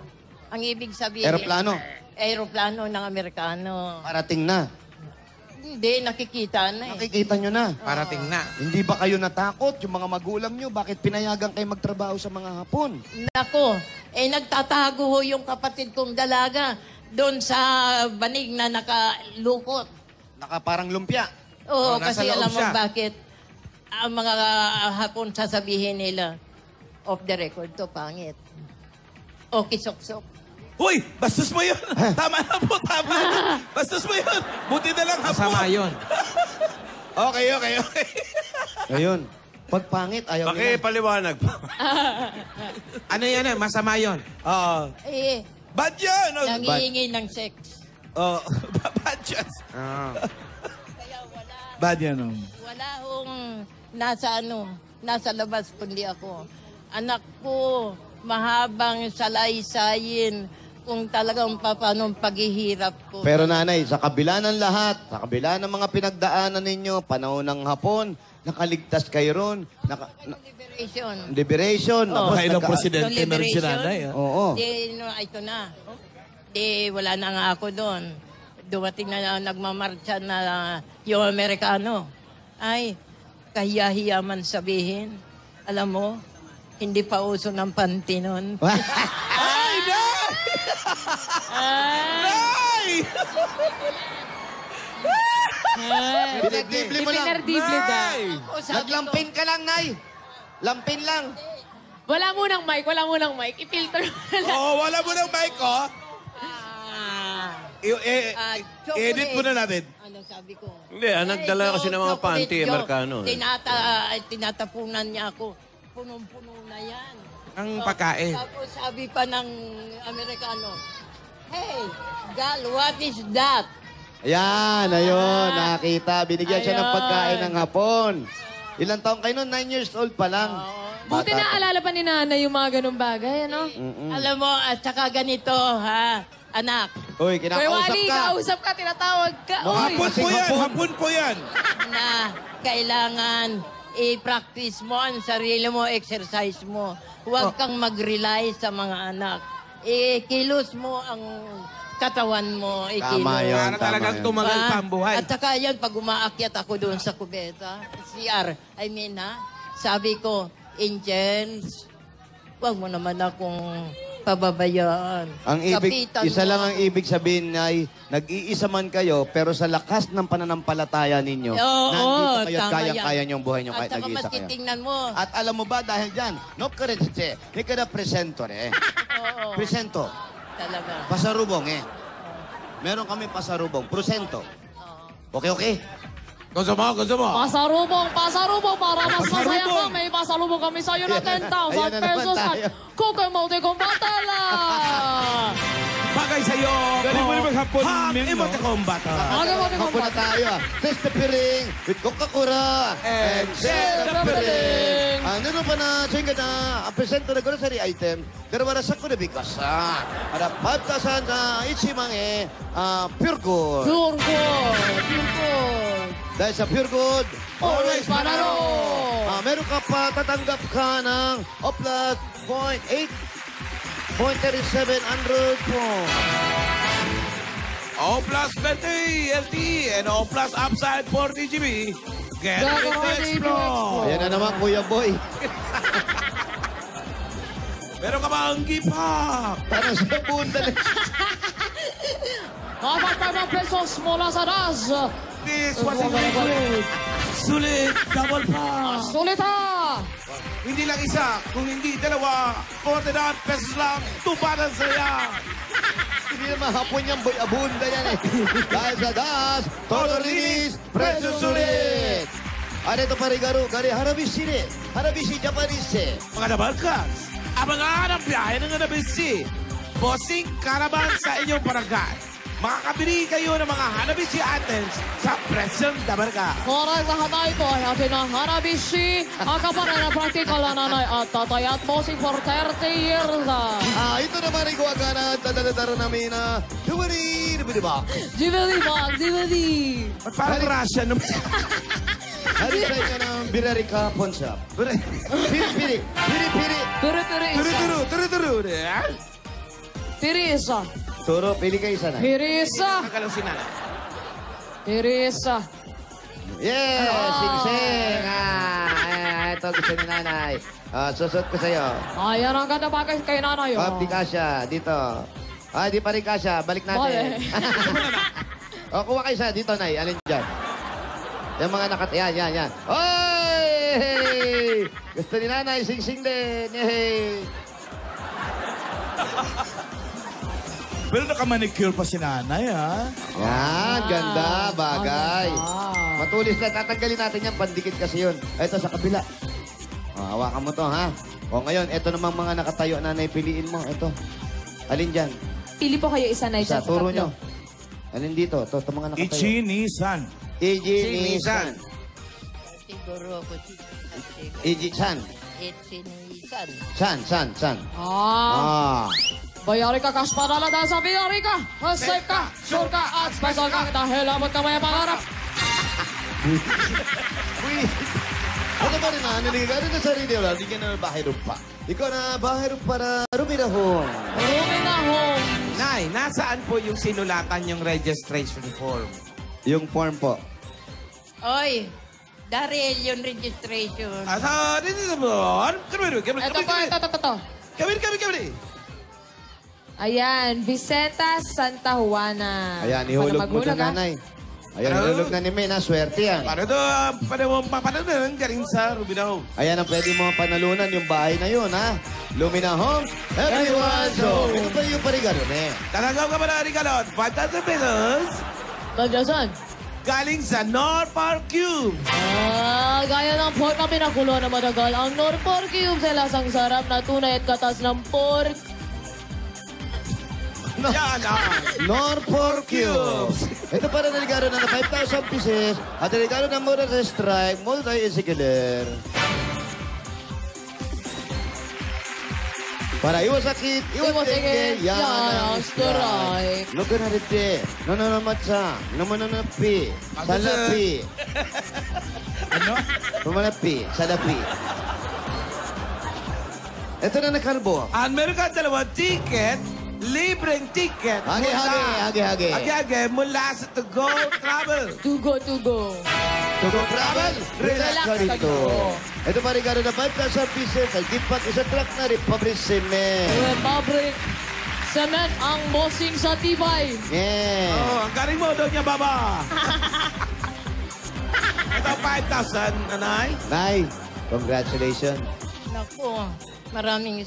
Ang ibig sabihin... Aeroplano. Aeroplano ng Amerikano. Parating na. Hindi, nakikita na eh. Nakikita nyo na. Parating na. Hindi ba kayo natakot? Yung mga magulang nyo, bakit pinayagan kayo magtrabaho sa mga hapon? Nako, nagtatago ho yung kapatid kong dalaga doon sa banig na nakalukot. Nakaparang lumpia. Oo, nasa kasi loob alam mo siya. bakit ang mga hapon sasabihin nila, off the record to, pangit. O kisok-sok. Uy, bastos mo yun. Tama na po, tama. Bastos mo yun. Buti na lang hapon. Masama yun. Okay. Ngayon, pag pangit, ayaw nila. Pakipaliwanag pa. Ano yan eh? Masama yun. Eh, Bad yan! nangihingi ng sex. Bad yan. Kaya wala. Bad yan, Wala hong nasa labas kundi ako. Anak ko, mahabang salay-sayin kung talagang paano paghihirap ko. Pero nanay, sa kabila ng lahat, sa kabila ng mga pinagdaanan ninyo, panahon ng hapon, nakaligtas kayo ron. Liberation. Liberation. Oo. Tapos Kailang nagka- presidente meron si nanay. Oo. Ito na. Wala na nga ako doon. Dumating na nagmamarcha na yung Amerikano. Ay, kahiya-hiya man sabihin. Alam mo, hindi pa uso ng panty nun. Ay, nay! Nay! Pinagdible mo lang. Pinardible ka. Nay! Naglampin ka lang, nay. Lampin lang. Wala munang mic, I-filter mo na lang. Oo, wala mo ng mic, oh. Edit mo na natin. Ano sabi ko? Hindi, nagdala kasi ng mga panty, Amerikano. Tinatapunan niya ako. Punong-puno na yan. Ang pagkain. Tapos sabi pa ng Amerikano, hey, gal, what is that? Ayan, ayun, nakita. Binigyan siya ng Ayun. pagkain ng hapon. Ilang taong kayo nun? 9 years old pa lang. Buti Bata na pa. alala pa ni nanay yung mga ganung bagay, ano? Alam mo, at saka ganito, ha, anak, Uy, Kuya kinakausap Wally, ka. kausap ka, tinatawag ka. Uy. Hapon po yan. na kailangan i-practice mo ang sarili mo, exercise mo. Huwag kang mag-rely sa mga anak. Ikilos mo ang katawan mo. Tama yun. Para talagang yun. tumagal pa ang buhay. At saka yan, pag umaakyat ako doon sa kubeta, CR, sabi ko, Angels, huwag mo naman akong pababayaan. Ang ibig, Kapitan isa mo lang ang ako. ibig sabihin ay nag-iisa man kayo, pero sa lakas ng pananampalataya ninyo, Oo, nandito kayo at tama kayang-kaya yan. niyong buhay niyo At kahit saka nag-iisa maski kayo. tingnan mo. At alam mo ba, dahil dyan, no karetse, may kada presentore. Oo, Presento, talaga. pasarubong Meron kami pasarubong, prosento. Okay? Gusto mo? Pasalubong para mas masaya ka. May pasalubong kami sa'yo na 10,000 Ayan na naman pesos at tayo. Cookie Multicom Batala. Bagay sa'yo. Galing mo naman hapon, men, no? Emoticon bata. Hapo na tayo. Test the piring with Coca-Cola and share the piring. Ano pa na, singa na, ang presento na grocery item, pero para sa kuna bigasa. Para 5,000 na ichimange, pure good. Pure good. Dahil sa pure good, Always panalo. Meron ka pa, tatanggap ka ng Oplas 0.3700 points. O plus 20 LT and O plus upside 40 GB. Get ready to explore. Ayan na naman, Kuya Boy. Meron ka ba ang gift pack? Parang sa bundal. Dapat 5 pesos mula sa DAS. This was a very good. Sulit, double pack. Sulit ha. Hindi lang isa, kung hindi dalawa, 49 pesos lang, tubaran saya. Hindi naman hapon yung boy abunda yan Dahil sa das, todo rinis, presyo sulit. Ano ito parigaru, gari harabishi ne. Harabishi Japanese. Mga nabalkas, abangan ang biyahe ng Hanabishi. Bossing Caravan sa inyong barangay. Makakabili kayo ng mga Hanabishi items sa presyong dabarka. Correct sa hanay po ay atin ang Hanabishi. Ang kapanan na praktikal na nanay at tatay at bossing for 30 years. Ito naman ay kuwaganan, tadadadaro namin na Duwari, ba? DVD box, DVD. At parang Russian naman. Hari sa inyo ng Birari Kapon Shop. Piri-piri, piri-piri. Piri-piri isa. Turu-turu. Piri isa. Turo, pili kayo isa na. Piri isa. Ang kalong sinala. Piri isa. Yes, sing-sing. Ito gusto ni nanay. Susot ko sa'yo. Ayan ang ganda bagay kay nanay. Di kasya, dito. Di pa rin kasya. Balik natin. Kuha kayo isa. Dito, Nay. Alin dyan? Yung mga yan. Oy! Gusto ni nanay, sing-sing din. Yay! Pero nakamanicure pa si nanay, ha? Yan, ganda, bagay. Matulis lang. Tatanggalin natin yan. Pandikit kasi yun. Ito sa kabila. Hawakan mo to, ha? O ngayon, ito namang mga nakatayo na naipiliin mo. Ito. Alin dyan? Pili po kayo isa na Isa, dyan sa turo tatlo. nyo. Alin dito? Ito mga nakatayo. Ichinisan. Ijinisan. Siguro ako si... Ijisan. Sinisan. San. Ah. Bayari ka, cash padala dahil sa bayari ka. Safe ka, sure ka, at special ka. Dahil abot ka may pangarap. Uy! Ano ba rin na? Naligagan na sarili wala. Hindi ka na bahay pa. Ikaw na bahay para rumirahong. Rumi na home. Nay, nasaan po yung sinulatan yung registration form? Yung form po. Oy, Daryl, yung registration. Asa, dito mo. Ito po, ito. Kami. Ayan, Vicenta Santa Juana. Ayan, ihulog mo Magulag, na, nanay. Ayan, ihulog na ni Mena. Swerte yan. Para ito, para mo mapanalan galing sa Rubinaw. Ayan ang pwede mo panalunan yung bahay na yun, ha? Lumina Homes, everyone's home. Ito pa yung parigalo, ne? Talagaw ka ba na Rigalon? 5,000 pesos Kadyasan. galing sa North Park Cube. Gaya ng pork na pinakulo na matagal. Ang Nor Pork Cube sa lasang sarap na tunay at katas ng pork. Yan ang Norfolk Cubes. Ito para naligaro na 5,000 pieces at naligaro na mura sa strike, multi-insicular. Para iwas sakit, iwas dengue, yan ang strike. Look na rin, nananamatsa, namananapi, salapi. Ano? Pumanapi, salapi. Ito na nakalbo. Ang meron ka dalawang ticket, libreng ticket. Hagi. Mula sa To Go Travel. Tugo. Tugo Travel, relax ka rito. Ito pa rin na 5,000 pieces. Ay gipat isang truck na Republic Cement. Republic Cement ang bossing sa tibay. Yeah. Oh, ang galing mo doon niya, Baba. Ito 5,000, nanay. Nay, congratulations. Naku, maraming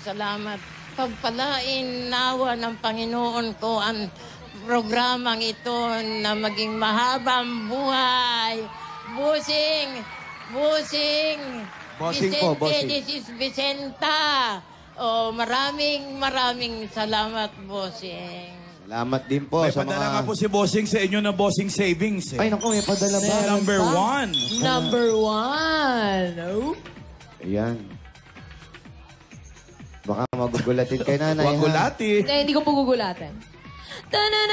salamat. Pagpalain nawa ng Panginoon ko ang programang ito na maging mahabang buhay. Busing. Bossing Vicente, po, bossing. this is Vicenta. Oh, maraming salamat, Bossing. Salamat din po May sa padala nga mga... po si Bossing sa inyo na Bossing Savings. Ay, naku, may padala ba? Number one. Number 1. Oh. Ayan. Baka magugulatin kay nanay, Huwag ha? gulati. Hindi ko po gugulatin. Turning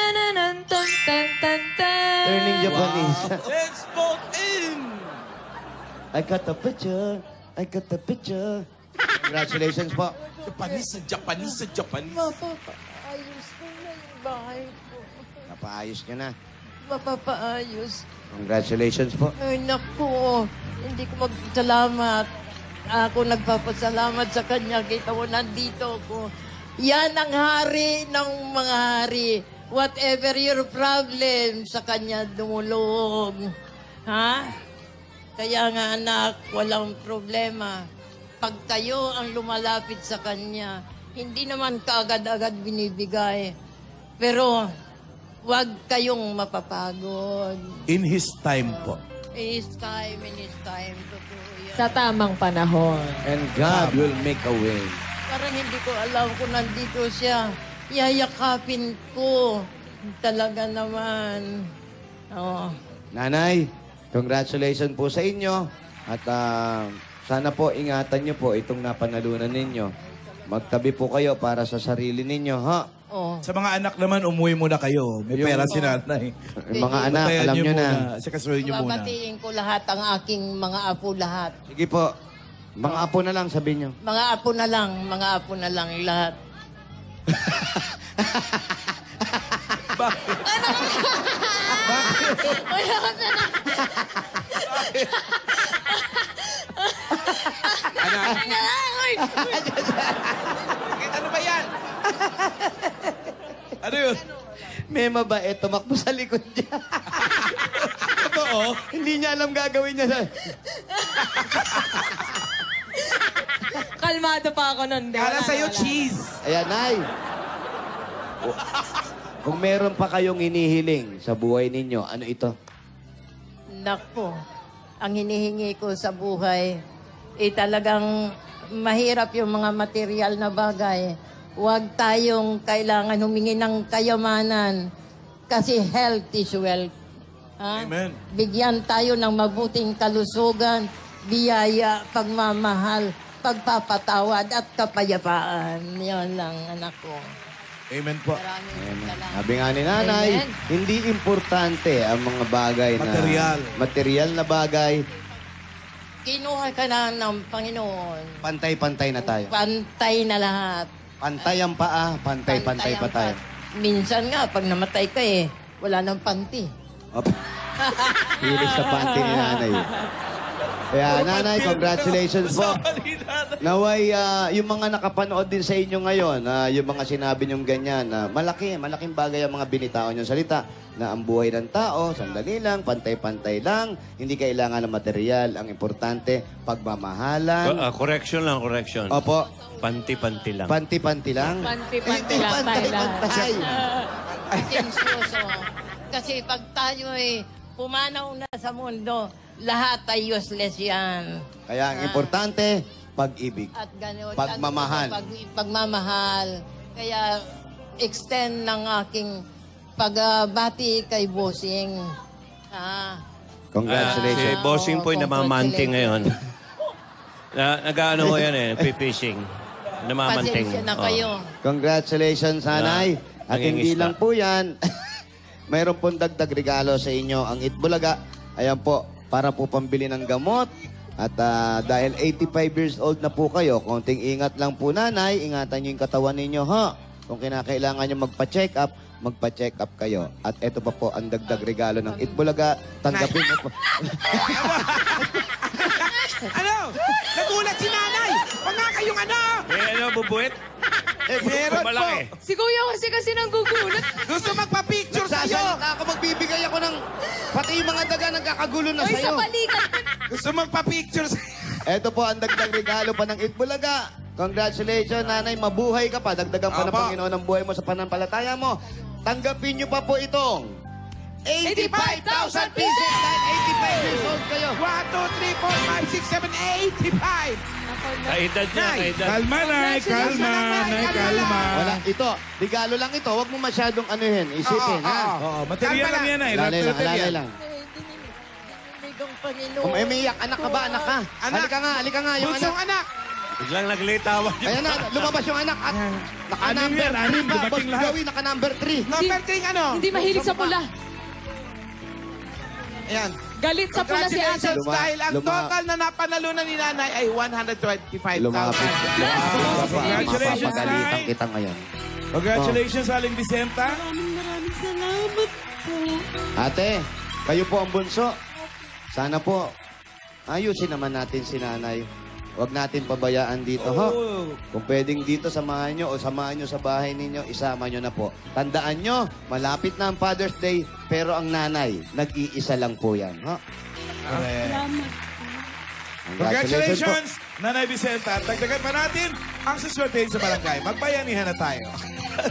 Japanese. Let's vote in. I got the picture. Congratulations po. Japanese. Mapapaayos ko na yung bahay ko. Napaayos ka na. Mapapaayos. Congratulations po. Ay, naku. Hindi ko magsalamat. Ako nagpapasalamat sa kanya. Kita mo, nandito ako. Yan ang hari ng mga hari. Whatever your problem, sa kanya dumulog. Ha? Kaya nga, anak, walang problema. Pag kayo ang lumalapit sa kanya, hindi naman kaagad-agad binibigay. Pero, huwag kayong mapapagod. In his time po. In his time. Totoo yan. Sa tamang panahon. And God will make a way. Parang hindi ko alam kung nandito siya. Yayakapin ko. Talaga naman. Oh. Nanay, congratulations po sa inyo. At sana po ingatan nyo po itong napanalunan ninyo. Magtabi po kayo para sa sarili ninyo, ha? Oh. Sa mga anak naman, umuwi muna kayo. May pera si nanay. Yung mga anak, Batayan alam nyo na. Sikasuhin nyo muna. Babatiin ko lahat ang aking mga apo lahat. Sige po. Mga apo na lang, sabihin nyo. Mga apo na lang lahat. Ano ba yan? Ano yun? May mabait, tumakbo sa likod niya. Totoo? Hindi niya alam gagawin niya. Kalmado pa ako nun. Kala sa'yo cheese. Ayan, Nay. Kung meron pa kayong inihiling sa buhay ninyo, ano ito? Nako, ang hinihingi ko sa buhay, talagang mahirap yung mga material na bagay. Huwag tayong kailangan humingi ng kayamanan kasi health is wealth. Ha? Amen. Bigyan tayo ng mabuting kalusugan, biyaya, pagmamahal, pagpapatawad at kapayapaan. Yan lang, anak ko. Amen po. Maraming salamat. Sabi nga ni nanay, Amen. hindi importante ang mga bagay na... Material na bagay. Kinuha ka na ng Panginoon. Pantay-pantay na tayo. Pantay na lahat. Pantay ang paa, pantay-pantay pa ang tayo. Minsan nga, pag namatay ka wala nang panty. Hilis sa panty ni nanay. Kaya nanay, congratulations po. Naway, yung mga nakapanood din sa inyo ngayon, yung mga sinabi nyong ganyan, malaking bagay ang mga binitaon nyong salita na ang buhay ng tao, sandali lang, pantay-pantay lang, hindi kailangan ng material. Ang importante, pagmamahalan. Correction lang, correction. Opo, Panti-panti lang. panti-panti lang. Panti-panti Hindi lang tayo lahat. pantay-pantay. Intensoso. Kasi pag tayo pumanaw na sa mundo, lahat ay useless yan. Kaya ang importante, pag-ibig. At gano'n. Pagmamahal. Pagmamahal. Kaya extend ng aking pagbati kay Bossing. Congratulations. Si Bossing po'y namamanting ngayon. Nag-ano ko yan nagpipishing. Namamanting. Pasensya na kayo. Congratulations, nanay. At hindi nangingisda. lang po yan. Mayroon pong dagdag regalo sa inyo. Ang Itbulaga, ayan po, para po pambili ng gamot. At dahil 85 years old na po kayo, konting ingat lang po, nanay. Ingatan nyo yung katawan ninyo, ha? Kung kinakailangan nyo magpa-check up kayo. At ito pa po ang dagdag regalo ng Itbulaga. Tanggapin mo po. Ano? Nagulat si nanay! Huwag nga kayong ano! Bubuit? Meron po! Malaki. Si Kuya kasi nanggugulat. Gusto magpa-picture sa'yo! Nagsasalita ako, magbibigay ako ng... Pati yung mga daga nagkakagulo na Ay, sa sa'yo. balikat. Gusto magpa-picture sa'yo! Ito po ang dagdag regalo pa ng Itbulaga. Congratulations, nanay. Mabuhay ka pa. Dagdagan pa ng Opo. Panginoon ang buhay mo sa pananampalataya mo. Tanggapin niyo pa po itong 85,000 pieces dahil 85 years old kayo. 1, 2, 3, 4, 5, 6, 7, 85! Sa edad niya, Nay. sa edad. Kalma, Nay. Kalma, Nay. Kalma. Wala, ito. Regalo lang ito. Huwag mo masyadong anuhin. Isipin, ha? Oo, material Kalma lang yan, Nay. Alalay lang, Material. alalay lang. Dinigang Panginoon. Kung umiiyak, anak ka ba? Anak ka? Anak. Halika nga, yung Bunsong anak. anak! Biglang naglitawan yung Ayan na, lumabas yung anak at naka-number Anim yan, 3 pa. Boss dumating lahat. Joey, naka-number 3. Number 3 ano? Hindi mahilig sa pula. Ayan. Galit sa pula si ate. Congratulations dahil ang total na napanalunan ni nanay ay 125,000. Lumapit. Congratulations, Mapapagalitan Nay. kita ngayon. Congratulations, Aling Vicenta. Maraming salamat po. Ate, kayo po ang bunso. Sana po, ayusin naman natin si nanay. Huwag natin pabayaan dito, ho? Oh. Kung pwedeng dito, samahan nyo o samahan nyo sa bahay ninyo, isama nyo na po. Tandaan nyo, malapit na ang Father's Day, pero ang nanay, nag-iisa lang po yan, ho? Congratulations, Nanay Vicenta. At dagdagan pa natin ang suswertein sa barangay. Magbayanihan na tayo.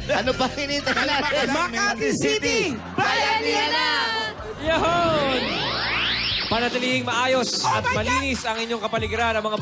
Ano pa hinintay natin? Makati City! Bayanihan na! Yahon! Panatilihing maayos at malinis ang inyong kapaligiran ng mga